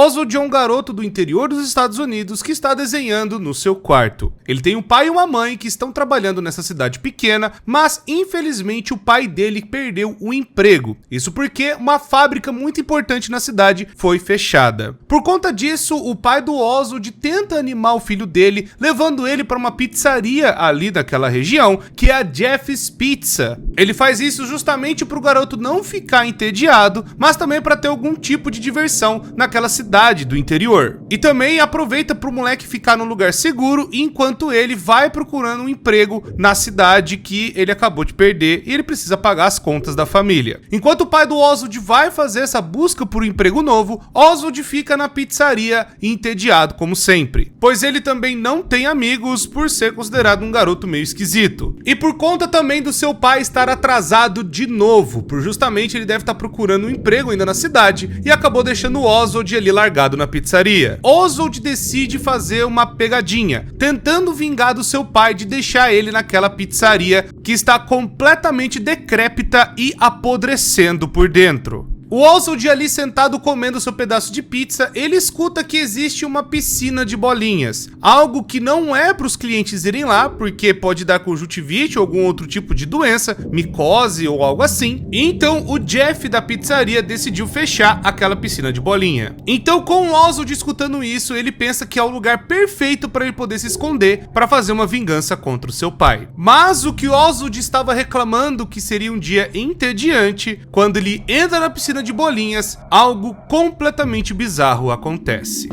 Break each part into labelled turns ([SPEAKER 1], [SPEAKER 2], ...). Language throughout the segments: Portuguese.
[SPEAKER 1] Oswald é um garoto do interior dos Estados Unidos que está desenhando no seu quarto. Ele tem um pai e uma mãe que estão trabalhando nessa cidade pequena, mas infelizmente o pai dele perdeu o emprego. Isso porque uma fábrica muito importante na cidade foi fechada. Por conta disso, o pai do Oswald tenta animar o filho dele, levando ele para uma pizzaria ali daquela região, que é a Jeff's Pizza. Ele faz isso justamente para o garoto não ficar entediado, mas também para ter algum tipo de diversão naquela cidade do interior. E também aproveita para o moleque ficar num lugar seguro enquanto ele vai procurando um emprego na cidade que ele acabou de perder e ele precisa pagar as contas da família. Enquanto o pai do Oswald vai fazer essa busca por um emprego novo, Oswald fica na pizzaria entediado como sempre, pois ele também não tem amigos por ser considerado um garoto meio esquisito. E por conta também do seu pai estar atrasado de novo, por justamente ele deve estar procurando um emprego ainda na cidade e acabou deixando o Oswald ali largado na pizzaria. Oswald decide fazer uma pegadinha, tentando vingar do seu pai de deixar ele naquela pizzaria que está completamente decrépita e apodrecendo por dentro. O Oswald ali sentado comendo seu pedaço de pizza, ele escuta que existe uma piscina de bolinhas, algo que não é para os clientes irem lá, porque pode dar conjuntivite ou algum outro tipo de doença, micose ou algo assim. Então o Jeff da pizzaria decidiu fechar aquela piscina de bolinha. Então com o Oswald escutando isso, ele pensa que é o lugar perfeito para ele poder se esconder para fazer uma vingança contra o seu pai. Mas o que o Oswald estava reclamando que seria um dia entediante, quando ele entra na piscina de bolinhas, algo completamente bizarro acontece.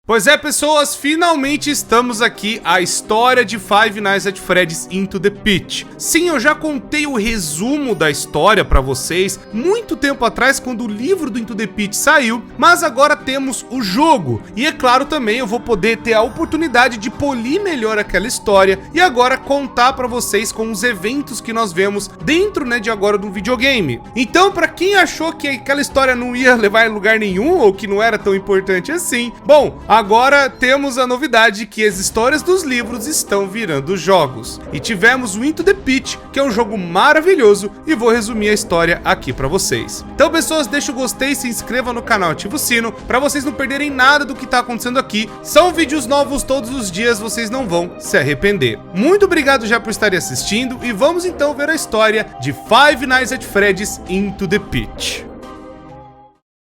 [SPEAKER 1] Pois é, pessoas, finalmente estamos aqui, a história de Five Nights at Freddy's Into the Pit. Sim, eu já contei o resumo da história pra vocês muito tempo atrás, quando o livro do Into the Pit saiu, mas agora temos o jogo. E é claro, também eu vou poder ter a oportunidade de polir melhor aquela história e agora contar pra vocês com os eventos que nós vemos dentro, de agora do videogame. Então, pra quem achou que aquela história não ia levar em lugar nenhum ou que não era tão importante assim, bom, agora temos a novidade que as histórias dos livros estão virando jogos. E tivemos o Into the Pit, que é um jogo maravilhoso, e vou resumir a história aqui pra vocês. Então, pessoas, deixa o gostei, se inscreva no canal, ativa o sino, pra vocês não perderem nada do que tá acontecendo aqui. São vídeos novos todos os dias, vocês não vão se arrepender. Muito obrigado já por estarem assistindo, e vamos então ver a história de Five Nights at Freddy's Into the Pit.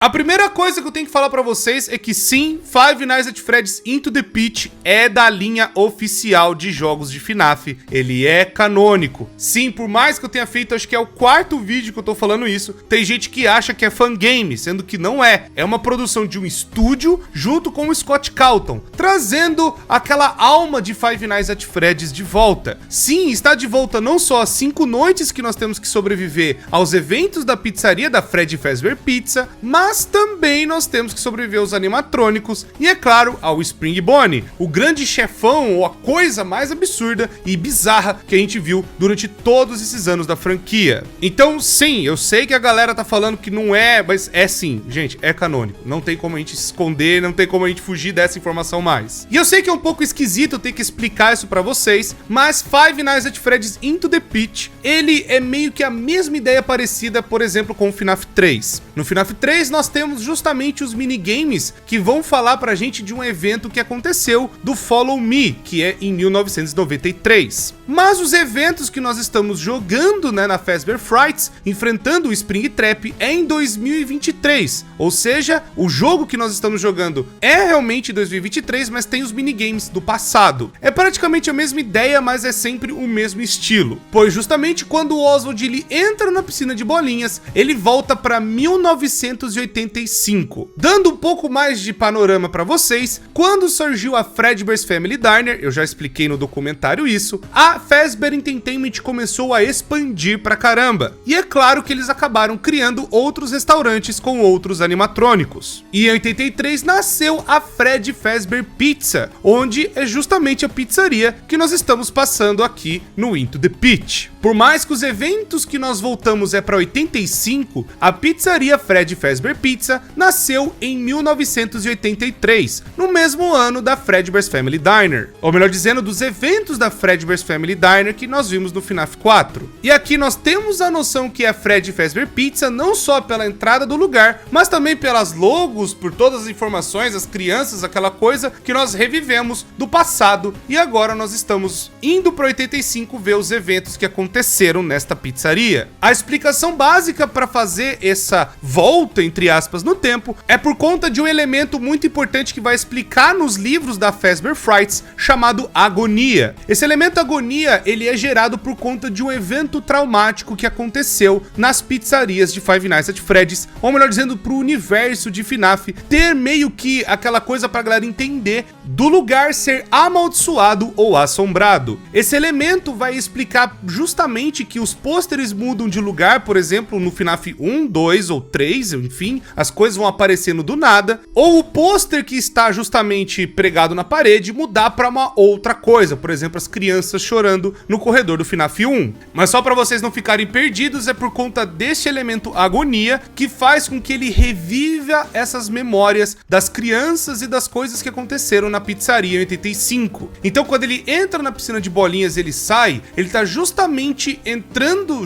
[SPEAKER 1] A primeira coisa que eu tenho que falar pra vocês é que sim, Five Nights at Freddy's Into the Pit é da linha oficial de jogos de FNAF. Ele é canônico. Sim, por mais que eu tenha feito, acho que é o 4º vídeo que eu tô falando isso, tem gente que acha que é fangame, sendo que não é. É uma produção de um estúdio junto com o Scott Calton, trazendo aquela alma de Five Nights at Freddy's de volta. Sim, está de volta não só as 5 noites que nós temos que sobreviver aos eventos da pizzaria da Freddy Fazbear Pizza, mas também nós temos que sobreviver aos animatrônicos e, é claro, ao Spring Bonnie, o grande chefão ou a coisa mais absurda e bizarra que a gente viu durante todos esses anos da franquia. Então, sim, eu sei que a galera tá falando que não é, mas é sim, gente, é canônico. Não tem como a gente se esconder, não tem como a gente fugir dessa informação mais. E eu sei que é um pouco esquisito eu ter que explicar isso pra vocês, mas Five Nights at Freddy's Into the Pit, ele é meio que a mesma ideia parecida, por exemplo, com o FNAF 3. No FNAF 3, nós temos justamente os minigames que vão falar pra gente de um evento que aconteceu do Follow Me, que é em 1993. Mas os eventos que nós estamos jogando, na Fazbear Frights, enfrentando o Springtrap, é em 2023. Ou seja, o jogo que nós estamos jogando é realmente 2023, mas tem os minigames do passado. É praticamente a mesma ideia, mas é sempre o mesmo estilo. Pois justamente quando o Oswald ele entra na piscina de bolinhas, ele volta para 1985. Dando um pouco mais de panorama para vocês, quando surgiu a Fredbear's Family Diner, eu já expliquei no documentário isso, a Fazbear Entertainment começou a expandir pra caramba. E é claro que eles acabaram criando outros restaurantes com outros animatrônicos. E em 83 nasceu a Freddy Fazbear Pizza, onde é justamente a pizzaria que nós estamos passando aqui no Into the Pit. Por mais que os eventos que nós voltamos é para 85, a pizzaria Freddy Fazbear Pizza nasceu em 1983, no mesmo ano da Fredbear's Family Diner, ou melhor dizendo, dos eventos da Fredbear's Family Diner que nós vimos no FNAF 4. E aqui nós temos a noção que é Freddy Fazbear Pizza não só pela entrada do lugar, mas também pelas logos, por todas as informações, as crianças, aquela coisa que nós revivemos do passado, e agora nós estamos indo para 85 ver os eventos que aconteceram nesta pizzaria. A explicação básica para fazer essa volta, entre aspas, no tempo, é por conta de um elemento muito importante que vai explicar nos livros da Fazbear Frights, chamado agonia. Esse elemento agonia, ele é gerado por conta de um evento traumático que aconteceu nas pizzarias de Five Nights at Freddy's, ou melhor dizendo, pro universo de FNAF ter meio que aquela coisa pra galera entender do lugar ser amaldiçoado ou assombrado. Esse elemento vai explicar justamente que os pôsteres mudam de lugar, por exemplo, no FNAF 1, 2 ou 3, enfim, as coisas vão aparecendo do nada, ou o pôster que está justamente pregado na parede mudar para uma outra coisa, por exemplo, as crianças chorando no corredor do FNAF 1. Mas só para vocês não ficarem perdidos, é por conta deste elemento agonia que faz com que ele reviva essas memórias das crianças e das coisas que aconteceram na pizzaria em 85. Então quando ele entra na piscina de bolinhas, ele sai, ele tá justamente entrando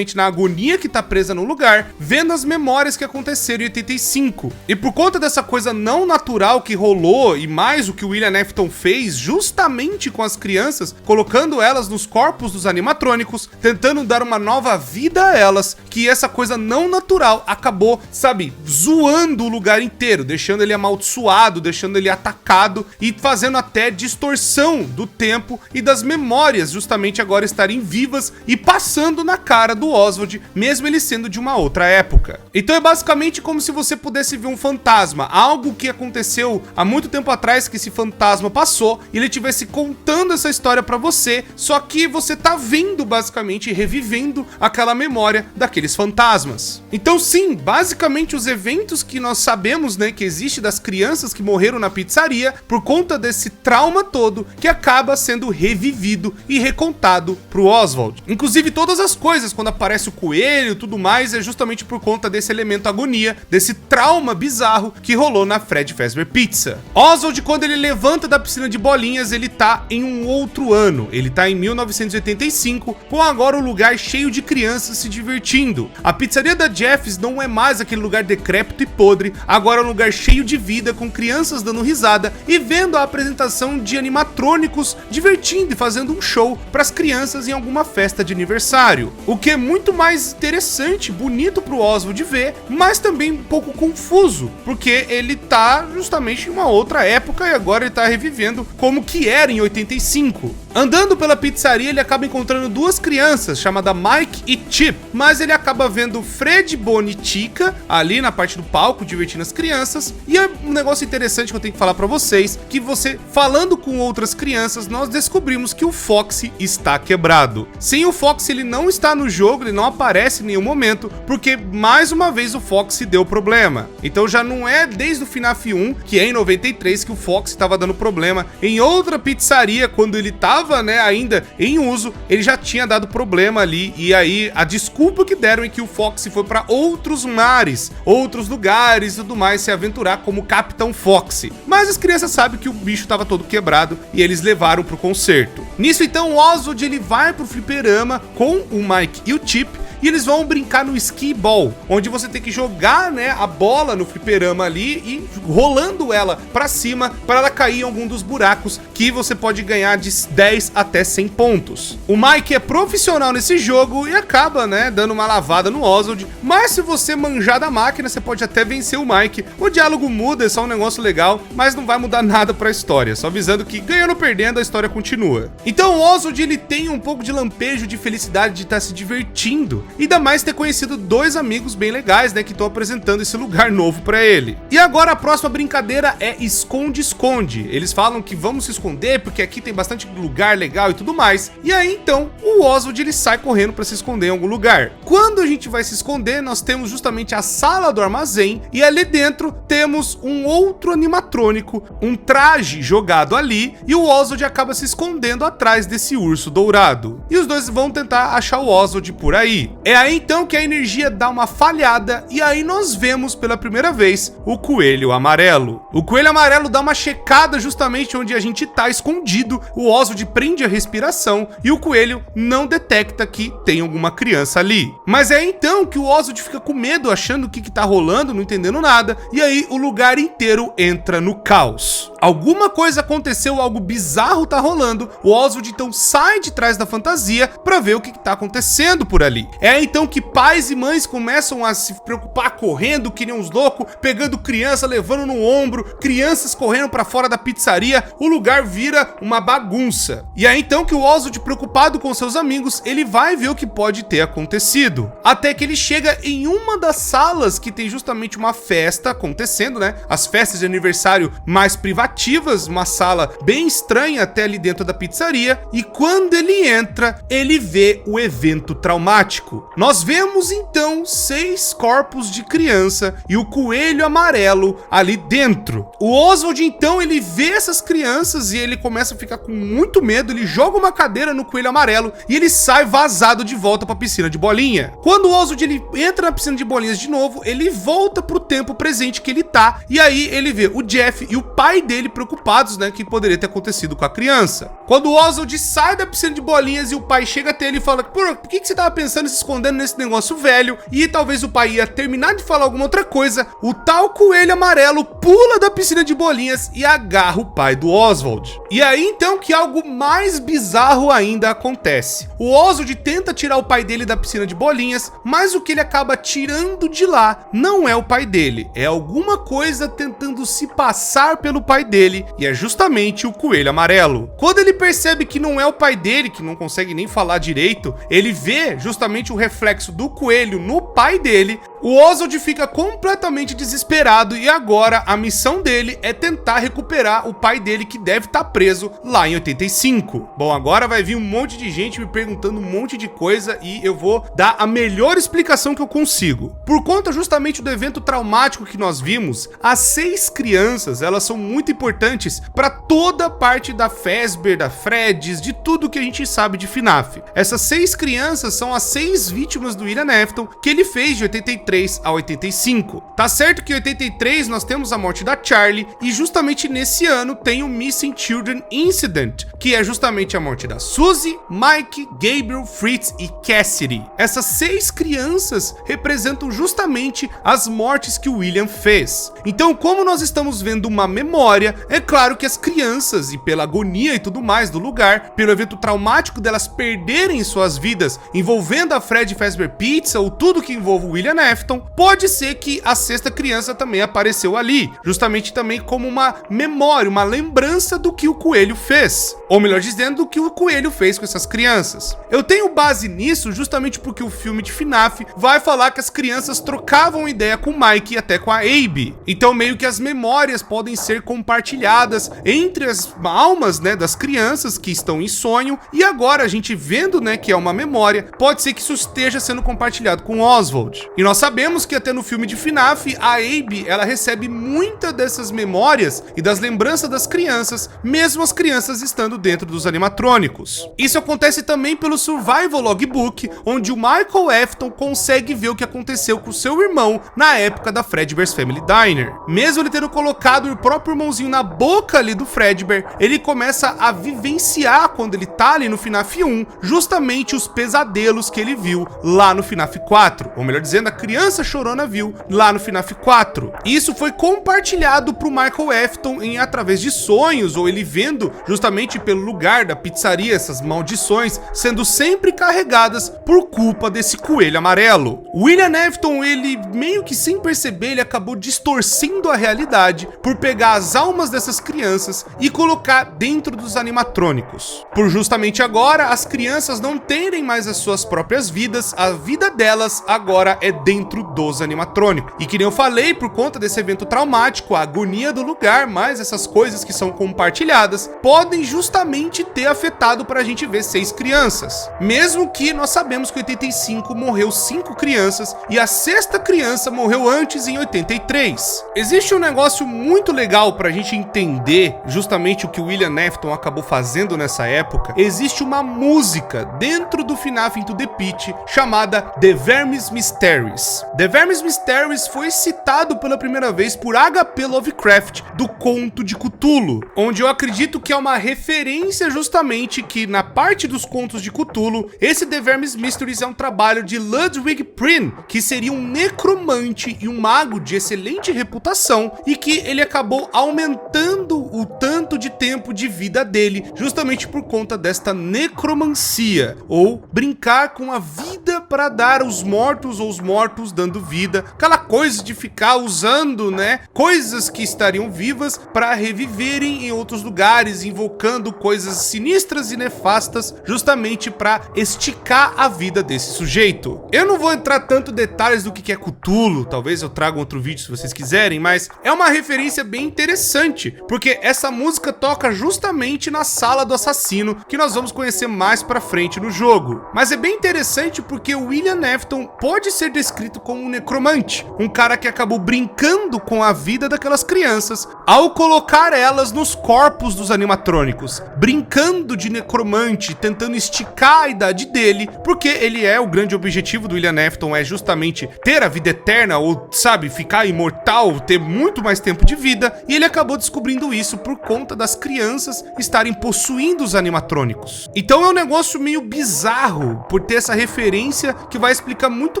[SPEAKER 1] na agonia que tá presa no lugar, vendo as memórias que aconteceram em 85. E por conta dessa coisa não natural que rolou, e mais o que o William Afton fez justamente com as crianças, colocando elas nos corpos dos animatrônicos, tentando dar uma nova vida a elas, que essa coisa não natural acabou, sabe, zoando o lugar inteiro, deixando ele amaldiçoado, deixando ele atacado e fazendo até distorção do tempo e das memórias justamente agora estarem vivas e passando na cara do Oswald, mesmo ele sendo de uma outra época. Então é basicamente como se você pudesse ver um fantasma, algo que aconteceu há muito tempo atrás que esse fantasma passou e ele estivesse contando essa história pra você, só que você tá vendo basicamente, revivendo aquela memória daqueles fantasmas. Então sim, basicamente os eventos que nós sabemos, né, que existe das crianças que morreram na pizzaria por conta desse trauma todo que acaba sendo revivido e recontado pro Oswald. Inclusive todas as coisas, quando aparece o coelho e tudo mais, é justamente por conta desse elemento agonia, desse trauma bizarro que rolou na Freddy Fazbear Pizza. Oswald, quando ele levanta da piscina de bolinhas, ele tá em um outro ano, ele tá em 1985, com agora um lugar cheio de crianças se divertindo. A pizzaria da Jeff's não é mais aquele lugar decrépito e podre, agora é um lugar cheio de vida, com crianças dando risada e vendo a apresentação de animatrônicos divertindo e fazendo um show para as crianças em alguma festa de aniversário. O que é muito mais interessante, bonito pro Oswald ver, mas também um pouco confuso, porque ele tá justamente em uma outra época e agora ele tá revivendo como que era em 85. Andando pela pizzaria, ele acaba encontrando duas crianças, chamadas Mike e Chip, mas ele acaba vendo Fred, Bonnie e Chica ali na parte do palco, divertindo as crianças. E é um negócio interessante que eu tenho que falar pra vocês, que você, falando com outras crianças, nós descobrimos que o Foxy está quebrado. Sim, o Foxy ele não está no jogo, ele não aparece em nenhum momento, porque mais uma vez o Foxy deu problema. Então já não é desde o FNAF 1, que é em 93, que o Foxy estava dando problema. Em outra pizzaria, quando ele estava, né, ainda em uso, ele já tinha dado problema ali, e aí a desculpa que deram é que o Foxy foi para outros mares, outros lugares e tudo mais, se aventurar como Capitão Foxy. Mas as crianças sabem que o bicho estava todo quebrado e eles levaram pro concerto. Nisso então o Oswald ele vai pro fliperama com o Mike e o Chip, e eles vão brincar no Skee Ball, onde você tem que jogar, né, a bola no fliperama ali e rolando ela pra cima para ela cair em algum dos buracos que você pode ganhar de 10 até 100 pontos. O Mike é profissional nesse jogo e acaba, né, dando uma lavada no Oswald, mas se você manjar da máquina, você pode até vencer o Mike. O diálogo muda, é só um negócio legal, mas não vai mudar nada pra história, só avisando que ganhando ou perdendo, a história continua. Então o Oswald ele tem um pouco de lampejo de felicidade de estar se divertindo, e ainda mais ter conhecido dois amigos bem legais, né, que estão apresentando esse lugar novo pra ele. E agora a próxima brincadeira é esconde-esconde. Eles falam que vamos se esconder porque aqui tem bastante lugar legal e tudo mais. E aí então o Oswald ele sai correndo pra se esconder em algum lugar. Quando a gente vai se esconder, nós temos justamente a sala do armazém e ali dentro temos um outro animatrônico, um traje jogado ali, e o Oswald acaba se escondendo atrás desse urso dourado. E os dois vão tentar achar o Oswald por aí. É aí então que a energia dá uma falhada e aí nós vemos pela primeira vez o Coelho Amarelo. O Coelho Amarelo dá uma checada justamente onde a gente tá escondido, o Oswald prende a respiração e o Coelho não detecta que tem alguma criança ali. Mas é então que o Oswald fica com medo, achando o que tá rolando, não entendendo nada, e aí o lugar inteiro entra no caos. Alguma coisa aconteceu, algo bizarro tá rolando, o Oswald então sai de trás da fantasia pra ver o que tá acontecendo por ali. É aí então que pais e mães começam a se preocupar, correndo que nem uns loucos, pegando criança, levando no ombro, crianças correndo pra fora da pizzaria, o lugar vira uma bagunça. E é então que o Oswald, preocupado com seus amigos, ele vai ver o que pode ter acontecido. Até que ele chega em uma das salas que tem justamente uma festa acontecendo, né? As festas de aniversário mais privativas, uma sala bem estranha até ali dentro da pizzaria, e quando ele entra, ele vê o evento traumático. Nós vemos então 6 corpos de criança e o Coelho Amarelo ali dentro. O Oswald então ele vê essas crianças e ele começa a ficar com muito medo, ele joga uma cadeira no Coelho Amarelo e ele sai vazado de volta para a piscina de bolinha. Quando o Oswald ele entra na piscina de bolinhas de novo, ele volta pro tempo presente que ele tá, e aí ele vê o Jeff e o pai dele preocupados, né, que poderia ter acontecido com a criança. Quando o Oswald sai da piscina de bolinhas e o pai chega até ele e fala: por que você tava pensando em se escondendo nesse negócio velho? E talvez o pai ia terminar de falar alguma outra coisa, o tal Coelho Amarelo pula da piscina de bolinhas e agarra o pai do Oswald. E aí então que algo mais bizarro ainda acontece. O Oswald tenta tirar o pai dele da piscina de bolinhas, mas o que ele acaba tirando de lá não é o pai dele, é alguma coisa tentando se passar pelo pai dele, e é justamente o Coelho Amarelo. Quando ele percebe que não é o pai dele, que não consegue nem falar direito, ele vê justamente o reflexo do coelho no pai dele. O Oswald fica completamente desesperado e agora a missão dele é tentar recuperar o pai dele, que deve estar preso lá em 85. Bom, agora vai vir um monte de gente me perguntando um monte de coisa e eu vou dar a melhor explicação que eu consigo. Por conta justamente do evento traumático que nós vimos, as 6 crianças, elas são muito importantes para toda a parte da Fazbear, da Freddy's, de tudo que a gente sabe de FNAF. Essas 6 crianças são as 6 vítimas do William Afton que ele fez de 83 a 85. Tá certo que em 83 nós temos a morte da Charlie e justamente nesse ano tem o Missing Children Incident, que é justamente a morte da Suzy, Mike, Gabriel, Fritz e Cassidy. Essas 6 crianças representam justamente as mortes que o William fez. Então, como nós estamos vendo uma memória, é claro que as crianças, e pela agonia e tudo mais do lugar, pelo evento traumático delas perderem suas vidas envolvendo a Freddy Fazbear Pizza ou tudo que envolve o William Afton, pode ser que a 6ª criança também apareceu ali, justamente também como uma memória, uma lembrança do que o coelho fez, ou melhor dizendo, do que o coelho fez com essas crianças. Eu tenho base nisso justamente porque o filme de FNAF vai falar que as crianças trocavam ideia com o Mike e até com a Abby, então meio que as memórias podem ser compartilhadas entre as almas, né, das crianças que estão em sonho, e agora a gente vendo, né, que é uma memória, pode ser que isso esteja sendo compartilhado com Oswald. E nós sabemos que até no filme de FNAF, a Abby, ela recebe muita dessas memórias e das lembranças das crianças, mesmo as crianças estando dentro dos animatrônicos. Isso acontece também pelo Survival Logbook, onde o Michael Afton consegue ver o que aconteceu com seu irmão na época da Fredbear's Family Diner. Mesmo ele tendo colocado o próprio irmãozinho na boca ali do Fredbear, ele começa a vivenciar, quando ele tá ali no FNAF 1, justamente os pesadelos que ele viu lá no FNAF 4, ou melhor dizendo, a criança chorona viu lá no FNAF 4. Isso foi compartilhado pro Michael Afton através de sonhos, ou ele vendo justamente pelo lugar da pizzaria essas maldições sendo sempre carregadas por culpa desse coelho amarelo. William Afton, ele meio que sem perceber, ele acabou distorcendo a realidade por pegar as almas dessas crianças e colocar dentro dos animatrônicos. Por justamente agora as crianças não terem mais as suas próprias vidas, a vida delas agora agora é dentro dos animatrônicos. E que nem eu falei, por conta desse evento traumático, a agonia do lugar, mais essas coisas que são compartilhadas, podem justamente ter afetado pra gente ver 6 crianças. Mesmo que nós sabemos que em 85 morreu 5 crianças e a 6ª criança morreu antes em 83. Existe um negócio muito legal pra gente entender justamente o que o William Afton acabou fazendo nessa época. Existe uma música dentro do FNAF Into the Pit chamada The Vermis Mysteries. The Vermis Mysteries foi citado pela primeira vez por H.P. Lovecraft do Conto de Cthulhu, onde eu acredito que é uma referência justamente que na parte dos contos de Cthulhu, esse The Vermis Mysteries é um trabalho de Ludwig Prynne, que seria um necromante e um mago de excelente reputação e que ele acabou aumentando o tanto de tempo de vida dele, justamente por conta desta necromancia, ou brincar com a vida para dar aos mortos ou os mortos dando vida, aquela coisa de ficar usando, né, coisas que estariam vivas para reviverem em outros lugares, invocando coisas sinistras e nefastas, justamente para esticar a vida desse sujeito. Eu não vou entrar tanto em detalhes do que é Cthulhu, talvez eu traga um outro vídeo se vocês quiserem, mas é uma referência bem interessante, porque essa música toca justamente na sala do assassino, que nós vamos conhecer mais pra frente no jogo. Mas é bem interessante porque o William Afton pode ser descrito como um necromante, um cara que acabou brincando com a vida daquelas crianças ao colocar elas nos corpos dos animatrônicos, brincando de necromante, tentando esticar a idade dele, porque ele é o grande objetivo do William Afton, é justamente ter a vida eterna, ou sabe, ficar imortal, ter muito mais tempo de vida, e ele acabou descobrindo isso por conta das crianças estarem possuindo os animatrônicos. Então é um negócio meio bizarro por ter essa referência que vai explicar muito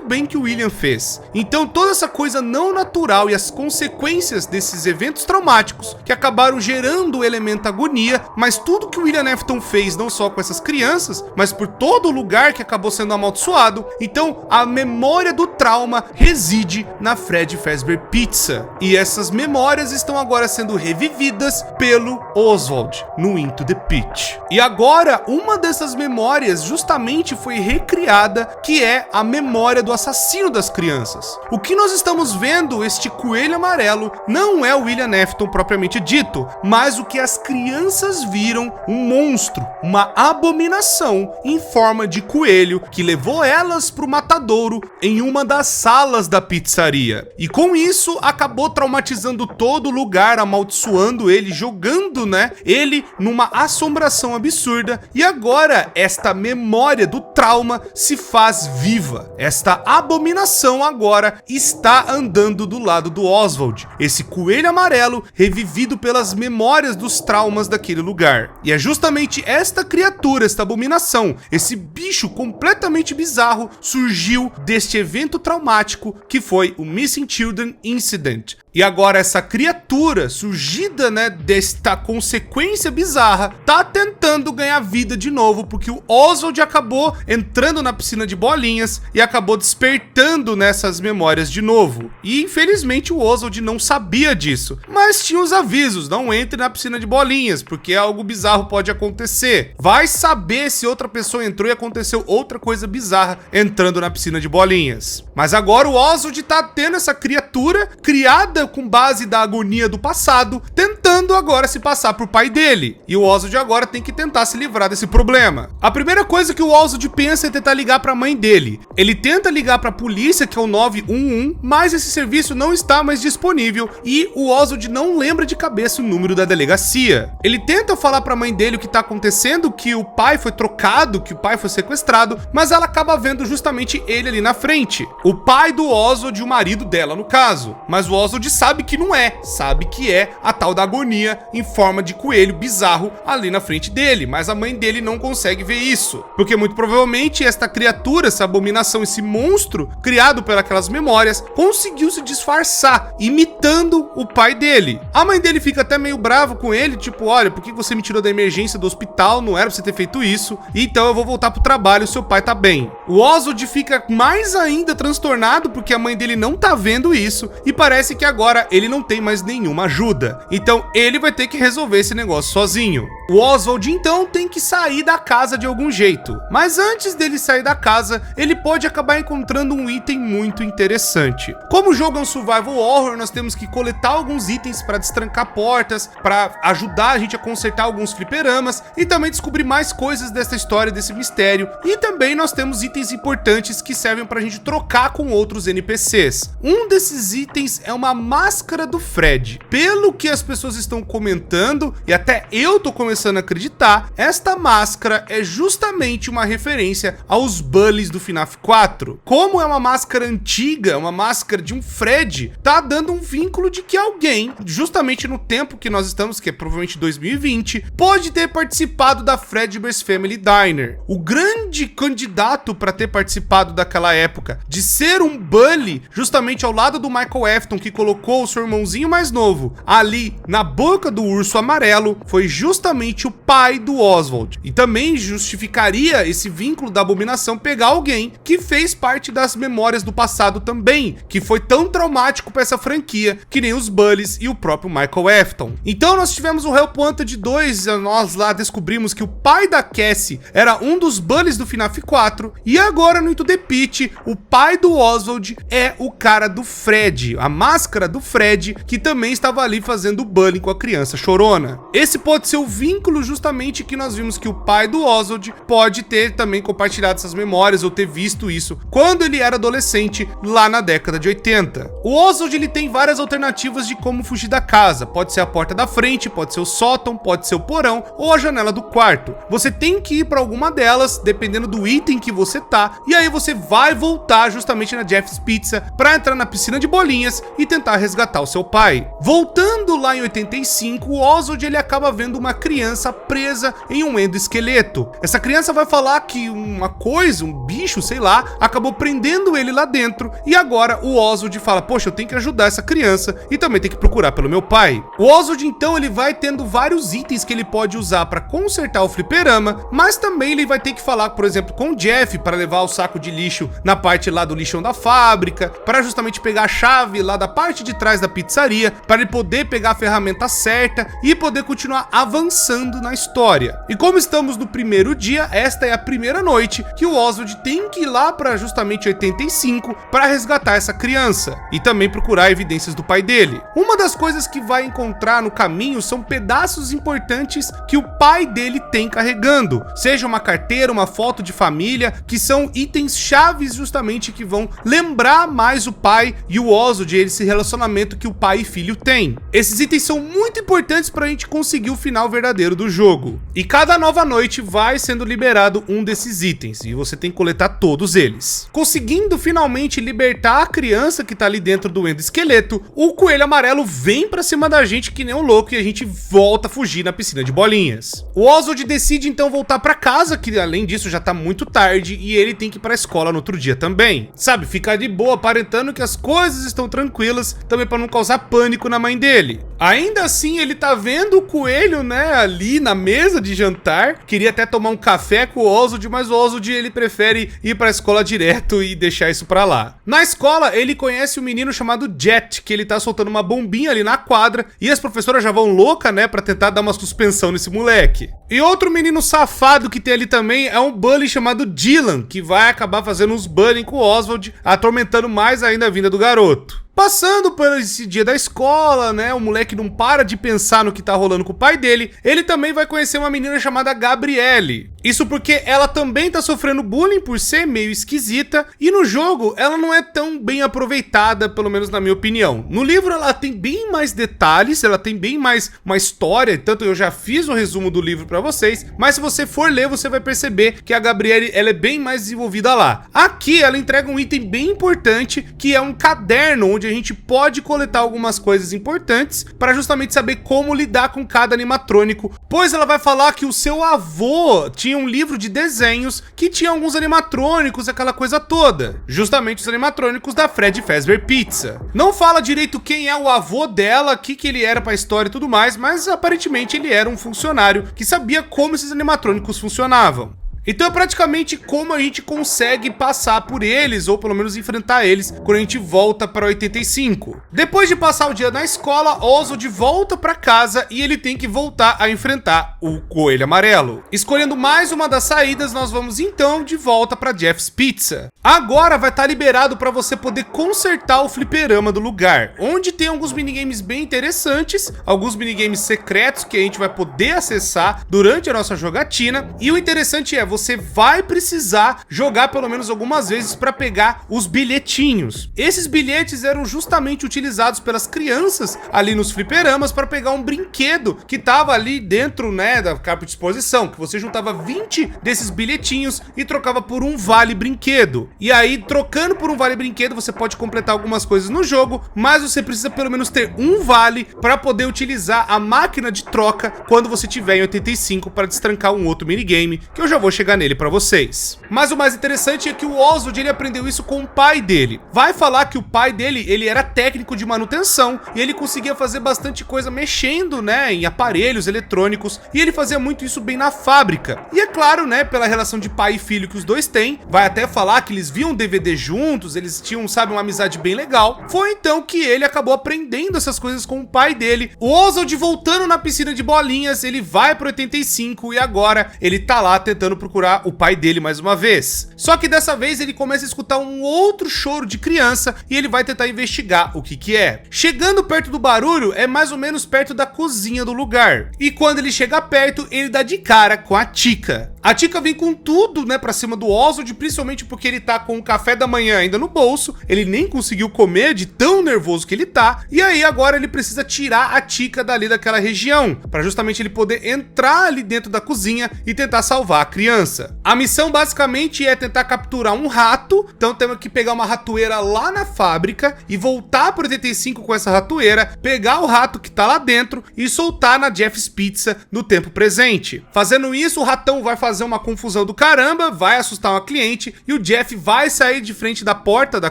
[SPEAKER 1] bem o que o William fez. Então toda essa coisa não natural e as consequências desses eventos traumáticos que acabaram gerando o elemento agonia, mas tudo que o William Afton fez, não só com essas crianças, mas por todo o lugar que acabou sendo amaldiçoado, então a memória do trauma reside na Freddy Fazbear Pizza. E essas memórias estão agora sendo revividas pelo Oswald no Into the Pit. E agora, uma dessas memórias justamente foi recriada, que é a memória do assassino das crianças. O que nós estamos vendo, este coelho amarelo, não é o William Afton propriamente dito, mas o que as crianças viram, um monstro, uma abominação em forma de coelho que levou elas para o matadouro em uma das salas da pizzaria. E com isso acabou traumatizando todo o lugar, amaldiçoando ele, jogando, né, ele numa assombração absurda. E agora esta memória do trauma se faz viva. Esta abominação agora está andando do lado do Oswald, esse coelho amarelo revivido pelas memórias dos traumas daquele lugar. E é justamente esta criatura, esta abominação, esse bicho completamente bizarro surgiu deste evento traumático que foi o Missing Children Incident. E agora essa criatura surgida, né, desta consequência bizarra, tá tentando ganhar vida de novo, porque o Oswald acabou entrando na piscina de bolinhas e acabou despertando nessas memórias de novo. E infelizmente o Oswald não sabia disso, mas tinha os avisos: não entre na piscina de bolinhas, porque algo bizarro pode acontecer. Vai saber se outra pessoa entrou e aconteceu outra coisa bizarra entrando na piscina de bolinhas. Mas agora o Oswald tá tendo essa criatura criada com base da agonia do passado, tentando agora se passar por pai dele. E o Oswald agora tem que tentar se livrar desse problema. A primeira coisa que o Oswald pensa é tentar ligar para a mãe dele. Ele tenta ligar para a polícia, que é o 911, mas esse serviço não está mais disponível e o Oswald não lembra de cabeça o número da delegacia. Ele tenta falar para a mãe dele o que está acontecendo, que o pai foi trocado, que o pai foi sequestrado, mas ela acaba vendo justamente ele ali na frente. O pai do Oswald, o marido dela no caso. Mas o Oswald sabe que não é, sabe que é a tal da agonia em forma de coelho bizarro ali na frente dele, mas a mãe dele não consegue ver isso, porque muito provavelmente esta criatura, essa abominação, esse monstro criado pelas memórias, conseguiu se disfarçar, imitando o pai dele. A mãe dele fica até meio brava com ele, tipo: olha, por que você me tirou da emergência do hospital? Não era pra você ter feito isso, então eu vou voltar pro trabalho, seu pai tá bem. O Oswald fica mais ainda transtornado porque a mãe dele não tá vendo isso e parece que agora ele não tem mais nenhuma ajuda. Então ele vai ter que resolver esse negócio sozinho. O Oswald então tem que sair da casa de algum jeito, mas antes dele sair da casa, ele pode acabar encontrando um item muito interessante. Como o jogo é um survival horror, nós temos que coletar alguns itens para destrancar portas, para ajudar a gente a consertar alguns fliperamas e também descobrir mais coisas dessa história, desse mistério. E também nós temos itens importantes que servem para a gente trocar com outros NPCs. Um desses itens é uma máscara do Fred. Pelo que as pessoas estão comentando, e até eu tô começando a acreditar, esta máscara é justamente uma referência aos bullies do FNAF 4. Como é uma máscara antiga, uma máscara de um Fred, tá dando um vínculo de que alguém, justamente no tempo que nós estamos, que é provavelmente 2020, pode ter participado da Fredbear's Family Diner. O grande candidato para ter participado daquela época, de ser um bully, justamente ao lado do Michael Afton, que colocou o seu irmãozinho mais novo ali na boca do urso amarelo, foi justamente o pai do Oswald. E também justificaria esse vínculo da Abominação pegar alguém que fez parte das memórias do passado também, que foi tão traumático para essa franquia, que nem os bullies e o próprio Michael Afton. Então nós tivemos o Help Wanted 2, nós lá descobrimos que o pai da Cassie era um dos bullies do FNAF 4, e agora no Into the Pit, o pai do Oswald é o cara do Fred, a máscara do Fred, que também estava ali fazendo bullying com a criança chorona. Esse pode ser o vínculo justamente que nós vimos que o pai do Oswald pode ter também compartilhado essas memórias ou ter visto isso quando ele era adolescente lá na década de 80. O Oswald ele tem várias alternativas de como fugir da casa. Pode ser a porta da frente, pode ser o sótão, pode ser o porão ou a janela do quarto. Você tem que ir para alguma delas, dependendo do item que você tá, e aí você vai voltar justamente na Jeff's Pizza para entrar na piscina de bolinhas e tentar resgatar o seu pai. Voltando lá em 85, o Oswald ele acaba vendo uma criança presa em um endoesqueleto. Essa criança vai falar que uma coisa, um bicho, sei lá, acabou prendendo ele lá dentro, e agora o Oswald fala, poxa, eu tenho que ajudar essa criança e também tenho que procurar pelo meu pai. O Oswald então ele vai tendo vários itens que ele pode usar para consertar o fliperama, mas também ele vai ter que falar, por exemplo, com o Jeff para levar o saco de lixo na parte lá do lixão da fábrica, para justamente pegar a chave lá da parte de trás da pizzaria, para ele poder pegar a ferramenta certa e poder continuar avançando na história. E como estamos no primeiro dia, esta é a primeira noite que o Oswald tem que ir lá para justamente 85 para resgatar essa criança e também procurar evidências do pai dele. Uma das coisas que vai encontrar no caminho são pedaços importantes que o pai dele tem carregando, seja uma carteira, uma foto de família, que são itens chaves justamente que vão lembrar mais o pai e o Oswald, esse relacionamento que o pai e filho têm. Esses itens são muito importantes para a gente conseguir o final verdadeiro do jogo. E cada nova noite vai sendo liberado um desses itens e você tem que coletar todos eles. Conseguindo finalmente libertar a criança que tá ali dentro do endoesqueleto, o coelho amarelo vem pra cima da gente que nem um louco e a gente volta a fugir na piscina de bolinhas. O Oswald decide então voltar pra casa, que além disso já tá muito tarde e ele tem que ir pra escola no outro dia também. Sabe, ficar de boa, aparentando que as coisas estão tranquilas, também pra não causar pânico na mãe dele. Ainda assim, ele tá vendo o coelho, né, ali na mesa de jantar, queria até tomar um café com o Oswald, mas o Oswald ele prefere ir pra escola direto e deixar isso pra lá. Na escola, ele conhece um menino chamado Jet, que ele tá soltando uma bombinha ali na quadra, e as professoras já vão louca, né, pra tentar dar uma suspensão nesse moleque. E outro menino safado que tem ali também é um bully chamado Dylan, que vai acabar fazendo uns bullying com o Oswald, atormentando mais ainda a vinda do garoto. Passando por esse dia da escola, né, o moleque não para de pensar no que tá rolando com o pai dele, ele também vai conhecer uma menina chamada Gabrielle. Isso porque ela também tá sofrendo bullying por ser meio esquisita, e no jogo ela não é tão bem aproveitada, pelo menos na minha opinião. No livro ela tem bem mais detalhes, ela tem bem mais uma história, tanto eu já fiz o resumo do livro pra vocês, mas se você for ler, você vai perceber que a Gabrielle, ela é bem mais desenvolvida lá. Aqui ela entrega um item bem importante, que é um caderno, onde a gente pode coletar algumas coisas importantes para justamente saber como lidar com cada animatrônico, pois ela vai falar que o seu avô tinha um livro de desenhos que tinha alguns animatrônicos, aquela coisa toda, justamente os animatrônicos da Fred Fazbear Pizza. Não fala direito quem é o avô dela, o que ele era pra história e tudo mais, mas aparentemente ele era um funcionário que sabia como esses animatrônicos funcionavam. Então é praticamente como a gente consegue passar por eles, ou pelo menos enfrentar eles, quando a gente volta para 85. Depois de passar o dia na escola, Oswald volta para casa e ele tem que voltar a enfrentar o Coelho Amarelo. Escolhendo mais uma das saídas, nós vamos então de volta para Jeff's Pizza. Agora vai estar liberado para você poder consertar o fliperama do lugar, onde tem alguns minigames bem interessantes, alguns minigames secretos que a gente vai poder acessar durante a nossa jogatina. E o interessante é, você vai precisar jogar pelo menos algumas vezes para pegar os bilhetinhos. Esses bilhetes eram justamente utilizados pelas crianças ali nos fliperamas para pegar um brinquedo que tava ali dentro, né, da capa de exposição, que você juntava 20 desses bilhetinhos e trocava por um vale brinquedo. E aí, trocando por um vale brinquedo, você pode completar algumas coisas no jogo, mas você precisa pelo menos ter um vale para poder utilizar a máquina de troca quando você tiver em 85 para destrancar um outro minigame, que eu já vou chegar nele para vocês. Mas o mais interessante é que o Oswald, ele aprendeu isso com o pai dele. Vai falar que o pai dele, ele era técnico de manutenção e ele conseguia fazer bastante coisa mexendo, né, em aparelhos eletrônicos, e ele fazia muito isso bem na fábrica. E é claro, né, pela relação de pai e filho que os dois têm, vai até falar que eles viam DVD juntos, eles tinham, sabe, uma amizade bem legal. Foi então que ele acabou aprendendo essas coisas com o pai dele. O Oswald, voltando na piscina de bolinhas, ele vai pro 85 e agora ele tá lá tentando procurar o pai dele mais uma vez. Só que dessa vez ele começa a escutar um outro choro de criança e ele vai tentar investigar o que que é. Chegando perto do barulho, é mais ou menos perto da cozinha do lugar. E quando ele chega perto, ele dá de cara com a Chica. A Chica vem com tudo, né, pra cima do Oswald, principalmente porque ele tá com o café da manhã ainda no bolso, ele nem conseguiu comer de tão nervoso que ele tá, e aí agora ele precisa tirar a Chica dali daquela região, pra justamente ele poder entrar ali dentro da cozinha e tentar salvar a criança. A missão basicamente é tentar capturar um rato, então temos que pegar uma ratoeira lá na fábrica e voltar pro 85 com essa ratoeira, pegar o rato que tá lá dentro e soltar na Jeff's Pizza no tempo presente. Fazendo isso, o ratão vai fazer uma confusão do caramba, vai assustar uma cliente e o Jeff vai sair de frente da porta da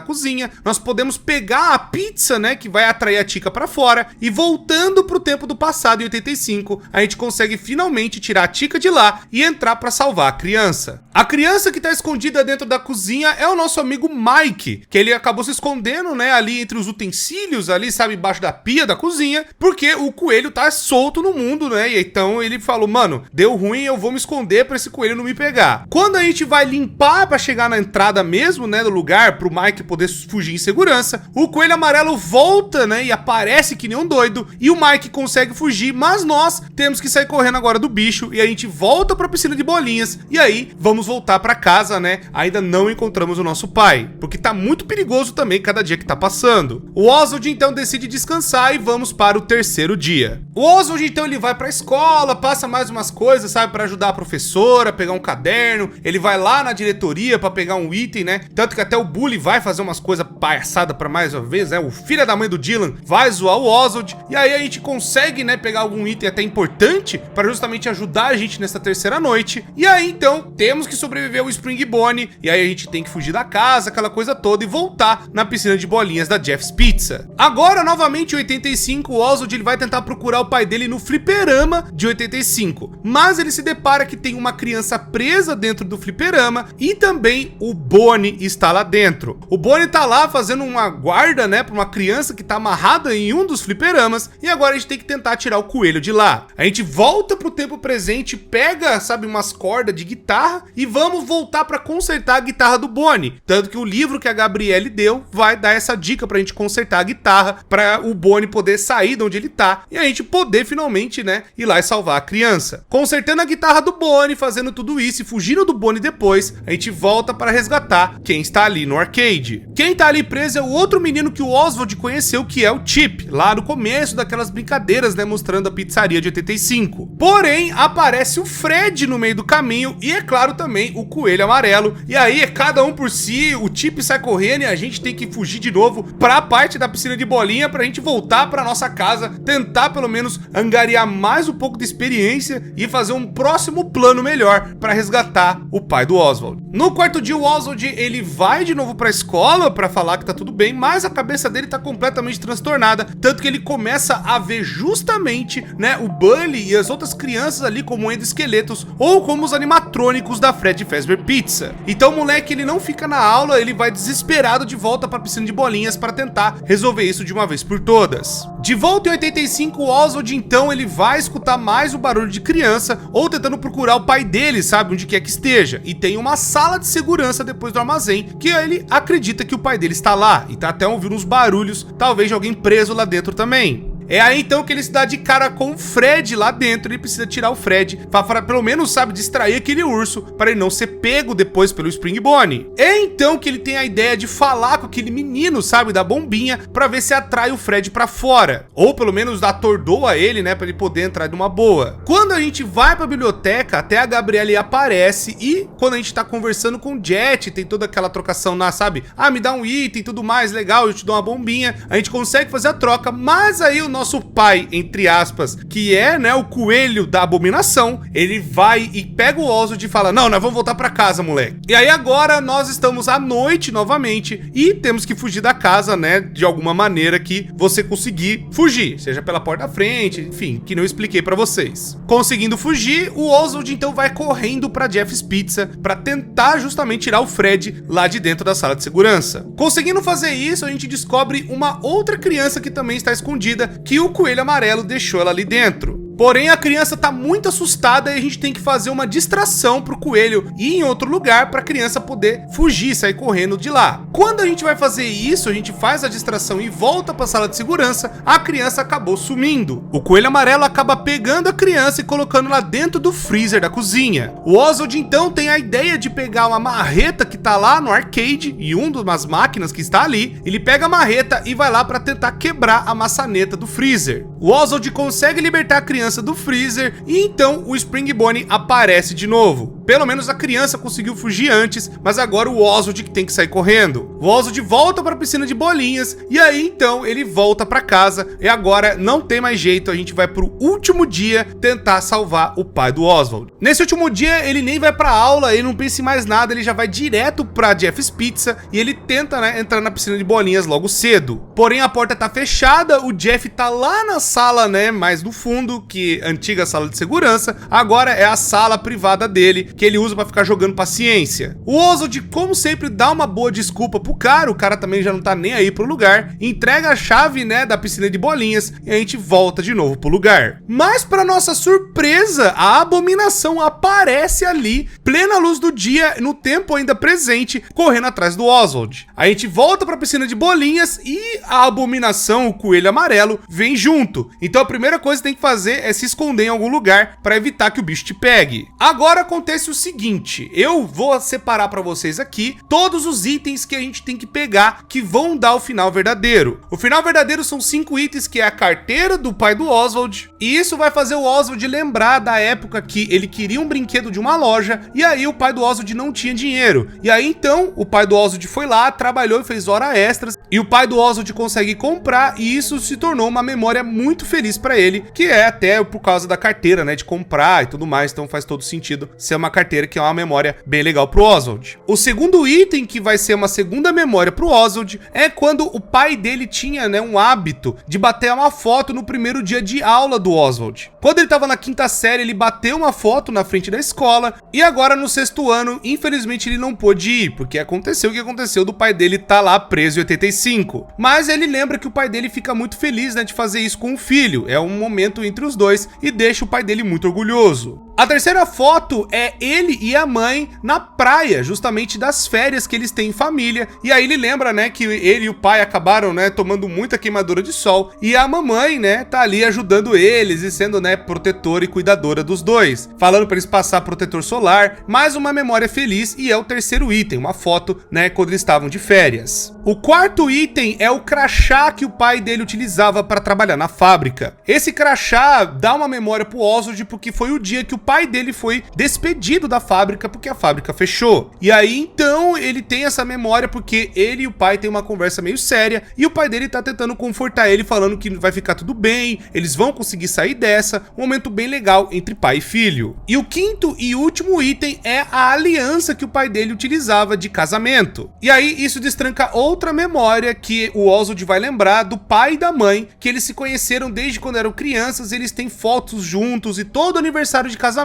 [SPEAKER 1] cozinha. Nós podemos pegar a pizza, né, que vai atrair a Chica pra fora, e voltando pro tempo do passado, em 85, a gente consegue finalmente tirar a Chica de lá e entrar pra salvar a criança. A criança que tá escondida dentro da cozinha é o nosso amigo Mike, que ele acabou se escondendo, né, ali entre os utensílios, ali, sabe, embaixo da pia da cozinha, porque o coelho tá solto no mundo, né, e então ele falou, mano, deu ruim, eu vou me esconder pra esse coelho não me pegar. Quando a gente vai limpar pra chegar na entrada mesmo, né, do lugar, pro Mike poder fugir em segurança, o Coelho Amarelo volta, né, e aparece que nem um doido, e o Mike consegue fugir, mas nós temos que sair correndo agora do bicho, e a gente volta pra piscina de bolinhas, e aí vamos voltar pra casa, né, ainda não encontramos o nosso pai, porque tá muito perigoso também cada dia que tá passando. O Oswald então decide descansar e vamos para o terceiro dia. O Oswald então ele vai pra escola, passa mais umas coisas, sabe, pra ajudar a professora, pegar um caderno, ele vai lá na diretoria pra pegar um item, né, tanto que até o Bully vai fazer umas coisas palhaçadas pra mais uma vez, né, o filho da mãe do Dylan vai zoar o Oswald, e aí a gente consegue, né, pegar algum item até importante pra justamente ajudar a gente nessa terceira noite, e aí então temos que sobreviver ao Spring Bonnie, e aí a gente tem que fugir da casa, aquela coisa toda, e voltar na piscina de bolinhas da Jeff's Pizza. Agora, novamente, em 85, o Oswald ele vai tentar procurar o pai dele no fliperama de 85, mas ele se depara que tem uma criança presa dentro do fliperama e também o Bonnie está lá dentro. O Bonnie tá lá fazendo uma guarda, né, pra uma criança que tá amarrada em um dos fliperamas, e agora a gente tem que tentar tirar o coelho de lá. A gente volta pro tempo presente, pega, sabe, umas cordas de guitarra e vamos voltar pra consertar a guitarra do Bonnie. Tanto que o livro que a Gabriele deu vai dar essa dica pra gente consertar a guitarra, pra o Bonnie poder sair de onde ele tá e a gente poder finalmente, né, ir lá e salvar a criança. Consertando a guitarra do Bonnie, fazendo tudo isso e fugindo do Bonnie depois, a gente volta para resgatar quem está ali no arcade. Quem tá ali preso é o outro menino que o Oswald conheceu, que é o Chip, lá no começo daquelas brincadeiras, né, mostrando a pizzaria de 85. Porém, aparece o Fred no meio do caminho e, é claro, também o Coelho Amarelo. E aí, é cada um por si, o Chip sai correndo e a gente tem que fugir de novo pra parte da piscina de bolinha pra gente voltar pra nossa casa, tentar pelo menos angariar mais um pouco de experiência e fazer um próximo plano melhor melhor para resgatar o pai do Oswald. No quarto dia, o Oswald ele vai de novo para a escola para falar que tá tudo bem, mas a cabeça dele tá completamente transtornada, tanto que ele começa a ver justamente, né, o Bully e as outras crianças ali como endoesqueletos ou como os animatrônicos da Fred Fazbear Pizza. Então o moleque ele não fica na aula, ele vai desesperado de volta para a piscina de bolinhas para tentar resolver isso de uma vez por todas. De volta em 85, o Oswald então ele vai escutar mais o barulho de criança ou tentando procurar o pai dele, sabe, onde quer que esteja, e tem uma sala de segurança depois do armazém que ele acredita que o pai dele está lá e tá até ouvindo uns barulhos, talvez de alguém preso lá dentro também. É aí então que ele se dá de cara com o Fred lá dentro. Ele precisa tirar o Fred para pelo menos, sabe, distrair aquele urso para ele não ser pego depois pelo Spring Bonnie. É então que ele tem a ideia de falar com aquele menino, sabe, da bombinha, para ver se atrai o Fred para fora, ou pelo menos atordoa ele, né, para ele poder entrar de uma boa. Quando a gente vai para a biblioteca, até a Gabrielle aparece, e quando a gente tá conversando com o Jet, tem toda aquela trocação lá, sabe, me dá um item e tudo mais, legal, eu te dou uma bombinha, a gente consegue fazer a troca, mas aí o nosso pai, entre aspas, que é, né, o coelho da abominação, ele vai e pega o Oswald e fala: não, nós vamos voltar pra casa, moleque. E aí agora nós estamos à noite novamente e temos que fugir da casa, né, de alguma maneira que você conseguir fugir, seja pela porta da frente, enfim, que não expliquei pra vocês. Conseguindo fugir, o Oswald então vai correndo pra Jeff's Pizza pra tentar justamente tirar o Fred lá de dentro da sala de segurança. Conseguindo fazer isso, a gente descobre uma outra criança que também está escondida, que o coelho amarelo deixou ela ali dentro. Porém, a criança tá muito assustada e a gente tem que fazer uma distração pro coelho ir em outro lugar para a criança poder fugir, sair correndo de lá. Quando a gente vai fazer isso, a gente faz a distração e volta para a sala de segurança, a criança acabou sumindo. O coelho amarelo acaba pegando a criança e colocando lá dentro do freezer da cozinha. O Oswald então tem a ideia de pegar uma marreta que tá lá no arcade e uma das máquinas que está ali. Ele pega a marreta e vai lá para tentar quebrar a maçaneta do freezer. O Oswald consegue libertar a criança do freezer e então o Spring Bonnie aparece de novo. Pelo menos a criança conseguiu fugir antes, mas agora o Oswald que tem que sair correndo. O Oswald volta para a piscina de bolinhas e aí então ele volta para casa e agora não tem mais jeito, a gente vai pro último dia tentar salvar o pai do Oswald. Nesse último dia ele nem vai para aula, ele não pensa em mais nada, ele já vai direto para Jeff's Pizza e ele tenta, né, entrar na piscina de bolinhas logo cedo. Porém a porta tá fechada, o Jeff tá lá na sala, né, mais no fundo, que antiga sala de segurança, agora é a sala privada dele, que ele usa pra ficar jogando paciência. O Oswald, como sempre, dá uma boa desculpa pro cara, o cara também já não tá nem aí pro lugar, entrega a chave, né, da piscina de bolinhas e a gente volta de novo pro lugar. Mas pra nossa surpresa, a abominação aparece ali, plena luz do dia, no tempo ainda presente, correndo atrás do Oswald. A gente volta pra piscina de bolinhas e a abominação, o coelho amarelo, vem junto. Então a primeira coisa que tem que fazer é se esconder em algum lugar para evitar que o bicho te pegue. Agora acontece o seguinte, eu vou separar para vocês aqui todos os itens que a gente tem que pegar que vão dar o final verdadeiro. O final verdadeiro são 5 itens, que é a carteira do pai do Oswald, e isso vai fazer o Oswald lembrar da época que ele queria um brinquedo de uma loja e aí o pai do Oswald não tinha dinheiro. E aí então o pai do Oswald foi lá, trabalhou e fez horas extras e o pai do Oswald consegue comprar e isso se tornou uma memória muito feliz para ele, que é até por causa da carteira, né, de comprar e tudo mais, então faz todo sentido ser uma carteira que é uma memória bem legal pro Oswald. O segundo item que vai ser uma segunda memória pro Oswald é quando o pai dele tinha, né, um hábito de bater uma foto no primeiro dia de aula do Oswald. Quando ele tava na 5ª série, ele bateu uma foto na frente da escola e agora no 6º ano, infelizmente ele não pôde ir, porque aconteceu o que aconteceu do pai dele tá lá preso em 85. Mas ele lembra que o pai dele fica muito feliz, né, de fazer isso com o filho, é um momento entre os dois e deixa o pai dele muito orgulhoso. A terceira foto é ele e a mãe na praia, justamente das férias que eles têm em família. E aí ele lembra, né, que ele e o pai acabaram, né, tomando muita queimadura de sol. E a mamãe, né, tá ali ajudando eles e sendo, né, protetora e cuidadora dos dois. Falando pra eles passar protetor solar. Mais uma memória feliz e é o terceiro item, uma foto, né, quando eles estavam de férias. O quarto item é o crachá que o pai dele utilizava para trabalhar na fábrica. Esse crachá dá uma memória pro Oswald porque foi o dia que o pai dele foi despedido da fábrica porque a fábrica fechou. E aí então ele tem essa memória porque ele e o pai têm uma conversa meio séria e o pai dele tá tentando confortar ele, falando que vai ficar tudo bem, eles vão conseguir sair dessa. Um momento bem legal entre pai e filho. E o quinto e último item é a aliança que o pai dele utilizava de casamento. E aí isso destranca outra memória que o Oswald vai lembrar do pai e da mãe, que eles se conheceram desde quando eram crianças, eles têm fotos juntos e todo aniversário de casamento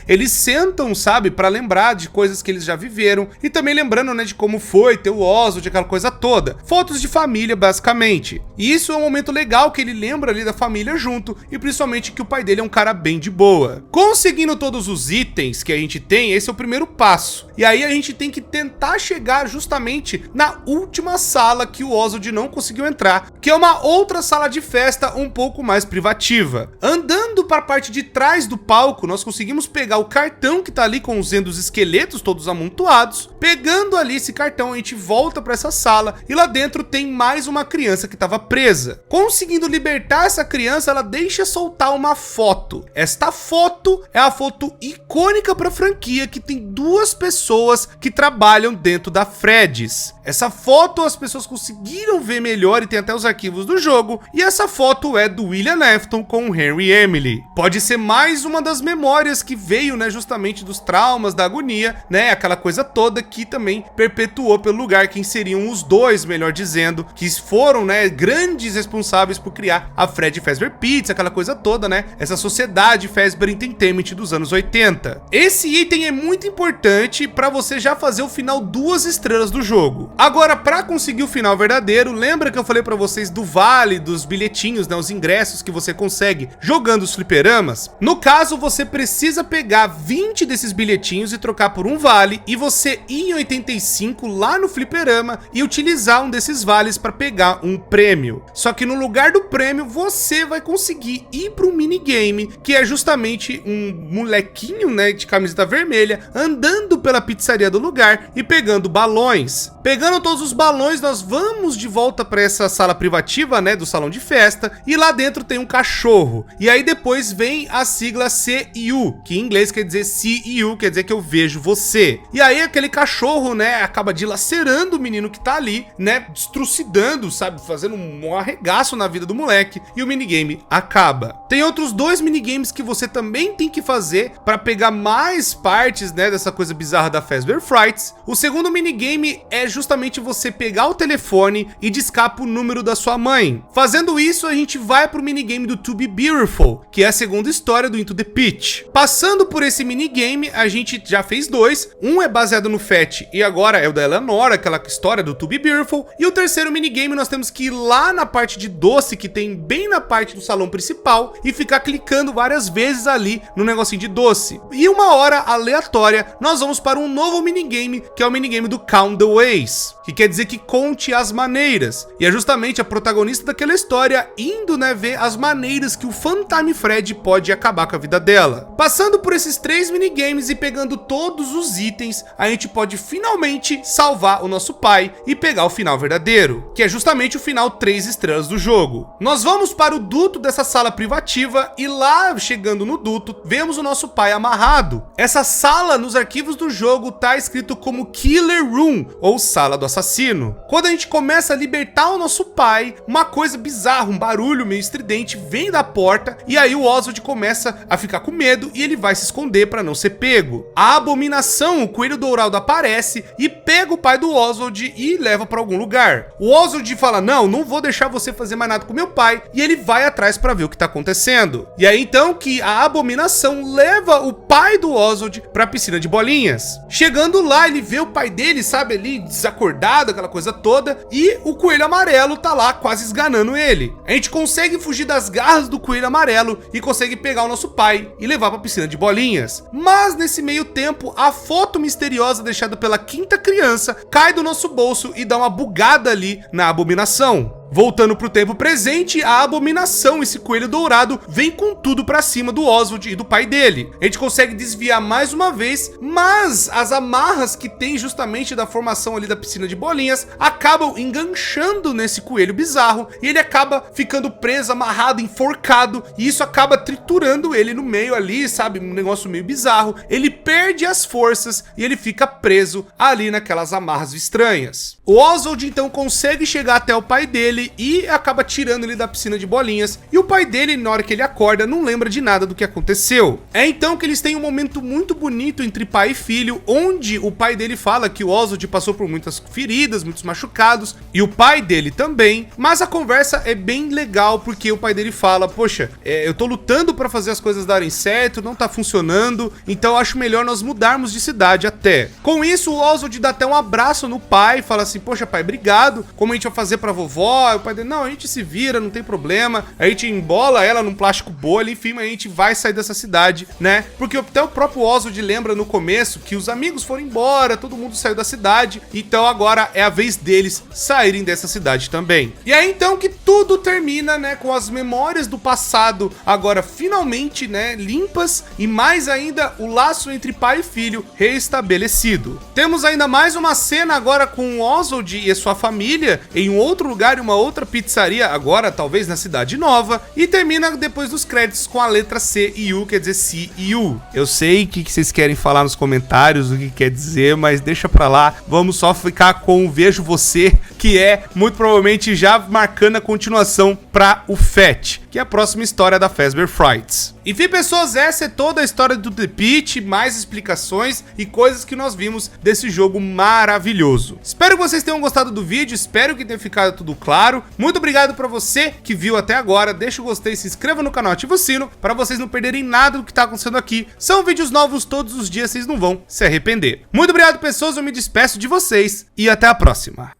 [SPEAKER 1] eles sentam, sabe, para lembrar de coisas que eles já viveram e também lembrando, né, de como foi ter o Oswald, aquela coisa toda. Fotos de família, basicamente. E isso é um momento legal que ele lembra ali da família junto e principalmente que o pai dele é um cara bem de boa. Conseguindo todos os itens que a gente tem, esse é o primeiro passo. E aí a gente tem que tentar chegar justamente na última sala que o Oswald não conseguiu entrar, que é uma outra sala de festa um pouco mais privativa. Andando para a parte de trás do palco, nós conseguimos pegar o cartão que tá ali com os esqueletos todos amontoados. Pegando ali esse cartão, a gente volta para essa sala e lá dentro tem mais uma criança que estava presa. Conseguindo libertar essa criança, ela deixa soltar uma foto. Esta foto é a foto icônica para a franquia, que tem duas pessoas que trabalham dentro da Freddy's. Essa foto as pessoas conseguiram ver melhor e tem até os arquivos do jogo, e essa foto é do William Afton com o Henry e Emily. Pode ser mais uma das memórias que veio, né, justamente dos traumas, da agonia, né, aquela coisa toda que também perpetuou pelo lugar, quem seriam os dois, melhor dizendo, que foram, né, grandes responsáveis por criar a Freddy Fazbear Pizza, aquela coisa toda, né, essa sociedade Fazbear Entertainment dos anos 80. Esse item é muito importante para você já fazer o final 2 estrelas do jogo. Agora, para conseguir o final verdadeiro, lembra que eu falei para vocês do vale, dos bilhetinhos, né, os ingressos que você consegue jogando os fliperamas? No caso, você precisa pegar 20 desses bilhetinhos e trocar por um vale, e você ir em 85 lá no fliperama e utilizar um desses vales para pegar um prêmio. Só que no lugar do prêmio, você vai conseguir ir para um minigame, que é justamente um molequinho, né, de camiseta vermelha, andando pela pizzaria do lugar e pegando balões. Pegando todos os balões, nós vamos de volta para essa sala privativa, né, do salão de festa, e lá dentro tem um cachorro. E aí depois vem a sigla CU, que em inglês quer dizer See You, quer dizer que eu vejo você. E aí aquele cachorro, né, acaba dilacerando o menino que tá ali, né, destrucidando, sabe, fazendo um arregaço na vida do moleque, e o minigame acaba. Tem outros dois minigames que você também tem que fazer para pegar mais partes, né, dessa coisa bizarra da Fazbear Frights. O segundo minigame é justamente você pegar o telefone e discar pro número da sua mãe. Fazendo isso, a gente vai pro minigame do To Be Beautiful, que é a segunda história do Into the Pitch. Passando por esse minigame, a gente já fez dois. Um é baseado no Fat e agora é o da Eleanor, aquela história do To Be Beautiful. E o terceiro minigame nós temos que ir lá na parte de doce, que tem bem na parte do salão principal, e ficar clicando várias vezes ali no negocinho de doce. E uma hora aleatória, nós vamos para um novo minigame, que é o minigame do Count the Ways, que quer dizer que conte as maneiras. E é justamente a protagonista daquela história indo, né, ver as maneiras que o Funtime Fred pode acabar com a vida dela. Passando por esses três minigames e pegando todos os itens, a gente pode finalmente salvar o nosso pai e pegar o final verdadeiro, que é justamente o final 3 estrelas do jogo. Nós vamos para o duto dessa sala privativa e lá, chegando no duto, vemos o nosso pai amarrado. Essa sala nos arquivos do jogo tá escrito como Killer Room, ou sala do assassino. Quando a gente começa a libertar o nosso pai, uma coisa bizarra, um barulho meio estridente vem da porta, e aí o Oswald começa a ficar com medo e ele vai se esconder para não ser pego. A abominação, o coelho dourado, aparece e pega o pai do Oswald e leva para algum lugar. O Oswald fala: não vou deixar você fazer mais nada com meu pai, e ele vai atrás para ver o que tá acontecendo. E aí então que a abominação leva o pai do Oswald para a piscina de bolinhas. Chegando lá, ele vê o pai dele, sabe, ali desacordado, aquela coisa toda, e o coelho amarelo tá lá quase esganando ele. A gente consegue fugir das garras do coelho amarelo e consegue pegar o nosso pai e levar para a piscina de bolinhas. Mas nesse meio tempo, a foto misteriosa deixada pela quinta criança cai do nosso bolso e dá uma bugada ali na abominação. Voltando pro tempo presente, a Abominação, esse coelho dourado, vem com tudo pra cima do Oswald e do pai dele. A gente consegue desviar mais uma vez, mas as amarras que tem justamente da formação ali da piscina de bolinhas acabam enganchando nesse coelho bizarro e ele acaba ficando preso, amarrado, enforcado, e isso acaba triturando ele no meio ali, sabe? Um negócio meio bizarro. Ele perde as forças e ele fica preso ali naquelas amarras estranhas. O Oswald então consegue chegar até o pai dele e acaba tirando ele da piscina de bolinhas, e o pai dele, na hora que ele acorda, não lembra de nada do que aconteceu. É então que eles têm um momento muito bonito entre pai e filho, onde o pai dele fala que o Oswald passou por muitas feridas, muitos machucados, e o pai dele também, mas a conversa é bem legal, porque o pai dele fala, poxa, eu tô lutando pra fazer as coisas darem certo, não tá funcionando, então eu acho melhor nós mudarmos de cidade até. Com isso, o Oswald dá até um abraço no pai, fala assim, poxa pai, obrigado, como a gente vai fazer pra vovó? O pai dele, não, a gente se vira, não tem problema, a gente embola ela num plástico bolha, enfim, a gente vai sair dessa cidade, né? Porque até o próprio Oswald lembra no começo que os amigos foram embora, todo mundo saiu da cidade, então agora é a vez deles saírem dessa cidade também. E aí então que tudo termina, né, com as memórias do passado agora finalmente, né, limpas, e mais ainda o laço entre pai e filho reestabelecido. Temos ainda mais uma cena agora com o Oswald e a sua família em um outro lugar, em uma outra pizzaria, agora talvez na cidade nova, e termina depois dos créditos com a letra C e U, quer dizer C e U. Eu sei o que vocês querem falar nos comentários, o que quer dizer, mas deixa pra lá, vamos só ficar com o Vejo Você, que é muito provavelmente já marcando a continuação para o Fat, que é a próxima história da Fazbear Frights. Enfim, pessoas, essa é toda a história do The Pit, mais explicações e coisas que nós vimos desse jogo maravilhoso. Espero que vocês tenham gostado do vídeo, espero que tenha ficado tudo claro. Muito obrigado para você que viu até agora, deixa o gostei, se inscreva no canal, ativa o sino para vocês não perderem nada do que tá acontecendo aqui. São vídeos novos todos os dias, vocês não vão se arrepender. Muito obrigado, pessoas, eu me despeço de vocês e até a próxima.